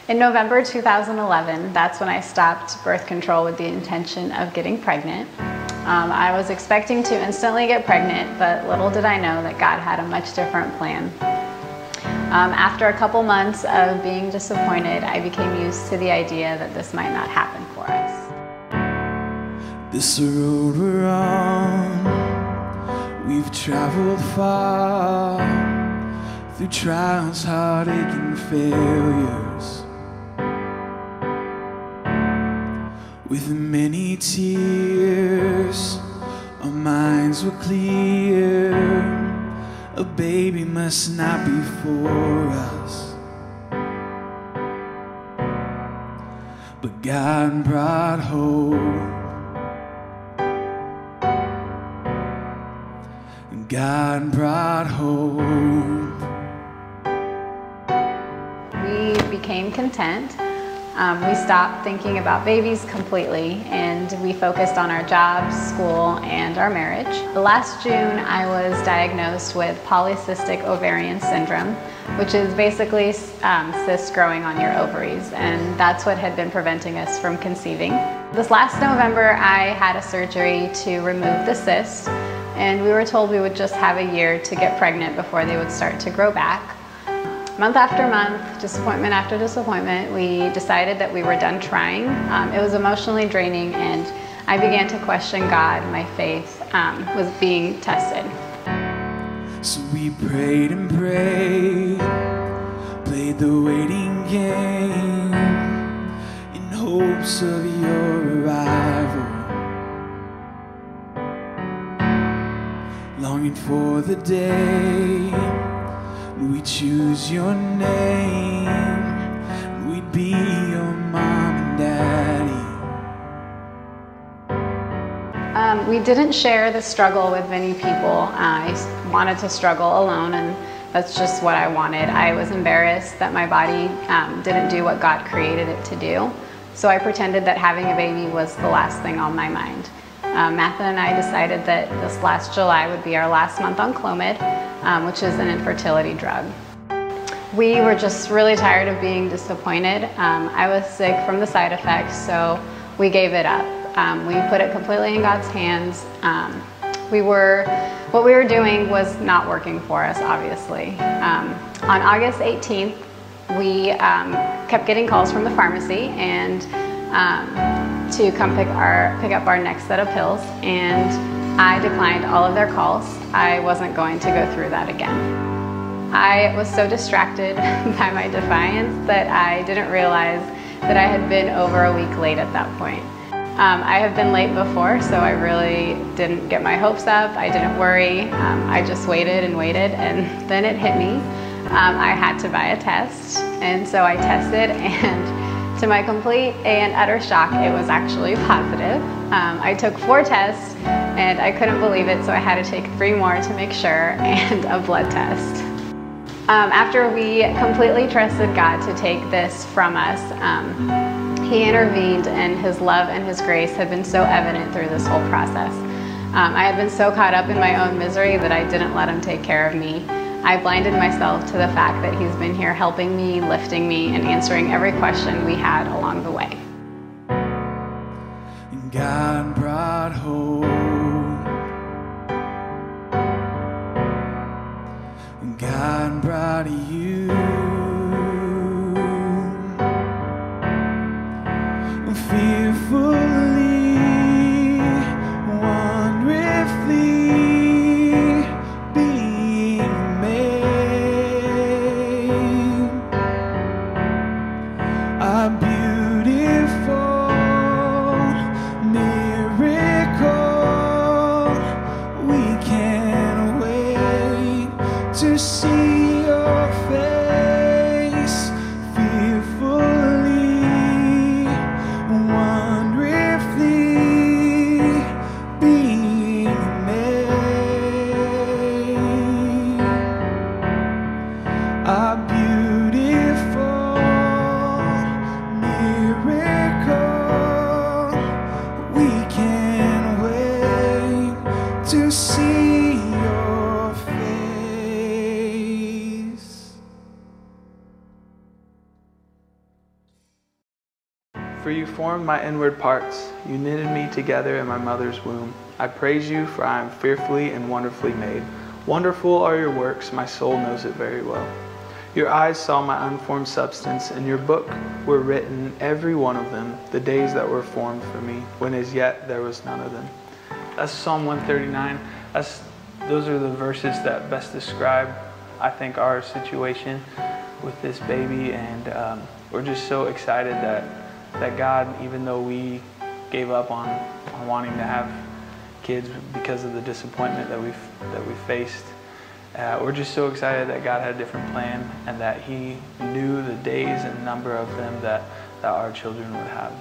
In November 2011, that's when I stopped birth control with the intention of getting pregnant. I was expecting to instantly get pregnant, but little did I know that God had a much different plan. After a couple months of being disappointed, I became used to the idea that this might not happen for us. This road we're on, we've traveled far, through trials, heartache, and failures, with many tears. Our minds were clear. A baby must not be for us, but God brought hope. God brought hope. We became content. We stopped thinking about babies completely, and we focused on our jobs, school, and our marriage. Last June, I was diagnosed with polycystic ovarian syndrome, which is basically cysts growing on your ovaries, and that's what had been preventing us from conceiving. This last November, I had a surgery to remove the cyst, and we were told we would just have a year to get pregnant before they would start to grow back. Month after month, disappointment after disappointment, we decided that we were done trying. It was emotionally draining, and I began to question God. My faith was being tested. So we prayed and prayed, played the waiting game, in hopes of your arrival, longing for the day we choose your name, we'd be your mom and daddy. We didn't share the struggle with many people. I wanted to struggle alone, and that's just what I wanted. I was embarrassed that my body didn't do what God created it to do, so I pretended that having a baby was the last thing on my mind. Matthew and I decided that this last July would be our last month on Clomid, which is an infertility drug. We were just really tired of being disappointed. I was sick from the side effects, so we gave it up. We put it completely in God's hands. What we were doing was not working for us, obviously. On August 18th, we kept getting calls from the pharmacy and to come pick up our next set of pills, and I declined all of their calls. I wasn't going to go through that again. I was so distracted by my defiance that I didn't realize that I had been over a week late at that point. I have been late before, so I really didn't get my hopes up. I didn't worry. I just waited and waited, and then it hit me. I had to buy a test, and so I tested, and to my complete and utter shock, it was actually positive. I took 4 tests, and I couldn't believe it, so I had to take 3 more to make sure, and a blood test. After we completely trusted God to take this from us, He intervened, and His love and His grace have been so evident through this whole process. I had been so caught up in my own misery that I didn't let Him take care of me. I blinded myself to the fact that He's been here helping me, lifting me, and answering every question we had along the way. And God brought hope. And God brought you. Fearfully, wonderfully being made. A beautiful miracle. We can't wait to see your face. For you formed my inward parts. You knitted me together in my mother's womb. I praise you, for I am fearfully and wonderfully made. Wonderful are your works, my soul knows it very well. Your eyes saw my unformed substance. In your book were written, every one of them, the days that were formed for me, when as yet there was none of them. That's Psalm 139. Those are the verses that best describe, I think, our situation with this baby. And we're just so excited that God, even though we gave up on wanting to have kids because of the disappointment that we faced, we're just so excited that God had a different plan and that He knew the days and number of them that our children would have.